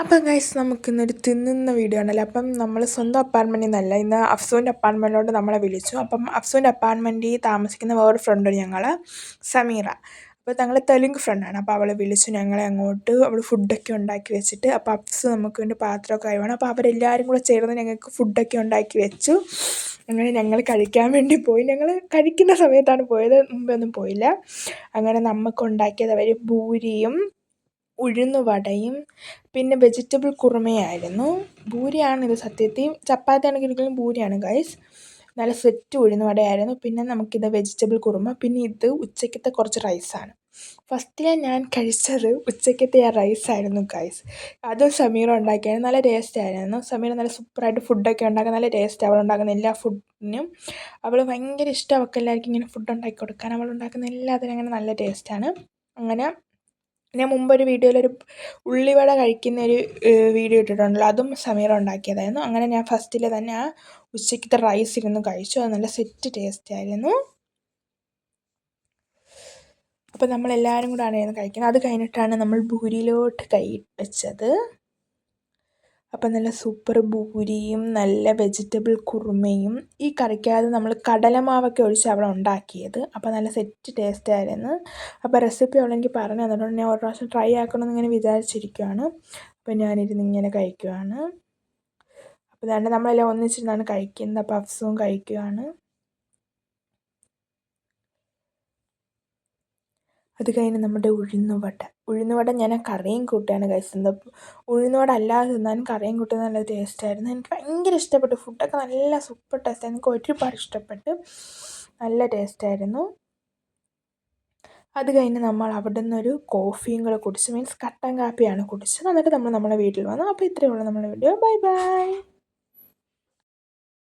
അപ്പം ഗൈസ് നമുക്കിന്നൊരു തിന്നുന്ന വീഡിയോ ആണല്ലോ. അപ്പം നമ്മൾ സ്വന്തം അപ്പാർട്ട്മെൻറ്റിൽ നിന്നല്ല, ഇന്ന് അഫ്സൂൻ്റെ അപ്പാർട്ട്മെൻറ്റിലോട്ട് നമ്മളെ വിളിച്ചു. അപ്പം അഫ്സൂൻ്റെ അപ്പാർട്ട്മെൻറ്റിൽ താമസിക്കുന്ന വേറൊരു ഫ്രണ്ട് ഞങ്ങൾ സമീറ. അപ്പോൾ ഞങ്ങൾ തെലുങ്ക് ഫ്രണ്ടാണ്. അപ്പോൾ അവളെ വിളിച്ചു ഞങ്ങളെ അങ്ങോട്ട്. അവൾ ഫുഡൊക്കെ ഉണ്ടാക്കി വെച്ചിട്ട്, അപ്പോൾ അഫ്സു നമുക്ക് വേണ്ടി പാത്രമൊക്കെ കഴിവണം. അപ്പോൾ അവരെല്ലാവരും കൂടെ ചേർന്ന് ഞങ്ങൾക്ക് ഫുഡൊക്കെ ഉണ്ടാക്കി വെച്ചു. അങ്ങനെ ഞങ്ങൾ കഴിക്കാൻ വേണ്ടി പോയി. ഞങ്ങൾ കഴിക്കുന്ന സമയത്താണ് പോയത്, മുമ്പൊന്നും പോയില്ല. അങ്ങനെ നമുക്കുണ്ടാക്കിയത് അവർ പൂരിയും ഉഴുന്നുവടയും പിന്നെ വെജിറ്റബിൾ കുറുമയായിരുന്നു. ഭൂരിയാണിത് സത്യത്തിൽ. ചപ്പാത്തി ആണെങ്കിൽ ഒരിക്കലും ഭൂരിയാണ് ഗൈസ്. നല്ല സെറ്റ് ഉഴുന്നുവടയായിരുന്നു. പിന്നെ നമുക്കിത് വെജിറ്റബിൾ കുറുമ. പിന്നെ ഇത് ഉച്ചയ്ക്കത്തെ കുറച്ച് റൈസാണ്. ഫസ്റ്റിലെ ഞാൻ കഴിച്ചത് ഉച്ചയ്ക്കത്തെ ആ റൈസായിരുന്നു ഗൈസ്. അതും സമീറ ഉണ്ടാക്കിയായിരുന്നു. നല്ല ടേസ്റ്റ് ആയിരുന്നു. സമീറ നല്ല സൂപ്പറായിട്ട് ഫുഡൊക്കെ ഉണ്ടാക്കാൻ നല്ല ടേസ്റ്റ്. അവൾ ഉണ്ടാക്കുന്ന എല്ലാ ഫുഡിനും അവൾ ഭയങ്കര ഇഷ്ടം. അവൾക്ക് എല്ലാവർക്കും ഇങ്ങനെ ഫുഡ് ഉണ്ടാക്കി കൊടുക്കാൻ. അവൾ ഉണ്ടാക്കുന്ന എല്ലാത്തിനും അങ്ങനെ നല്ല ടേസ്റ്റാണ്. അങ്ങനെ ഞാൻ മുമ്പൊരു വീഡിയോയിലൊരു ഉള്ളിവട കഴിക്കുന്നൊരു വീഡിയോ ഇട്ടിട്ടുണ്ടല്ലോ, അതും സമീറ ഉണ്ടാക്കിയതായിരുന്നു. അങ്ങനെ ഞാൻ ഫസ്റ്റിൽ തന്നെ ആ ഉച്ചയ്ക്കത്തെ റൈസ് ഇരുന്ന് കഴിച്ചു. അത് നല്ല സെറ്റ് ടേസ്റ്റ് ആയിരുന്നു. അപ്പോൾ നമ്മളെല്ലാവരും കൂടാണ് ഇരുന്ന് കഴിക്കുന്നത്. അത് കഴിഞ്ഞിട്ടാണ് നമ്മൾ ഭൂരിയിലോട്ട് കൈ വെച്ചത്. അപ്പം നല്ല സൂപ്പർ ഭൂരിയും നല്ല വെജിറ്റബിൾ കുറുമയും. ഈ കറിക്കകത്ത് നമ്മൾ കടലമാവൊക്കെ ഒഴിച്ച് അവിടെ ഉണ്ടാക്കിയത്. അപ്പോൾ നല്ല സെറ്റ് ടേസ്റ്റ് ആയിരുന്നു. അപ്പോൾ റെസിപ്പി അവളെനിക്ക് പറഞ്ഞു തന്നിട്ടുണ്ട്. ഞാൻ ഒരു പ്രാവശ്യം ട്രൈ ആക്കണമെന്ന് ഇങ്ങനെ വിചാരിച്ചിരിക്കുകയാണ്. അപ്പോൾ ഞാനിരുന്ന് ഇങ്ങനെ കഴിക്കുകയാണ്. അപ്പോൾ അതുകൊണ്ട് നമ്മളെല്ലാം ഒന്നിച്ചിരുന്നാണ് കഴിക്കുന്നത്. അപ്പോൾ അഫ്സും കഴിക്കുകയാണ്. അത് കഴിഞ്ഞ് നമ്മുടെ ഉഴുന്നുവട ഞാൻ ആ കറിയും കൂട്ടിയാണ് കഴിച്ചത്. ഉഴുന്നുവട അല്ലാതെ തിന്നാനും കറിയും കൂട്ടി നല്ല ടേസ്റ്റായിരുന്നു. എനിക്ക് ഭയങ്കര ഇഷ്ടപ്പെട്ടു. ഫുഡൊക്കെ നല്ല സൂപ്പർ ടേസ്റ്റായിരുന്നു. എനിക്ക് ഒരുപാട് ഇഷ്ടപ്പെട്ടു. നല്ല ടേസ്റ്റായിരുന്നു. അത് കഴിഞ്ഞ് നമ്മൾ അവിടെ നിന്നൊരു കോഫിയും കൂടെ കുടിച്ചു. മീൻസ് കട്ടൻ കാപ്പിയാണ് കുടിച്ചത്. എന്നിട്ട് നമ്മൾ നമ്മുടെ വീട്ടിൽ വന്നു. അപ്പോൾ ഇത്രയേ ഉള്ളൂ നമ്മുടെ വീഡിയോ. Bye bye.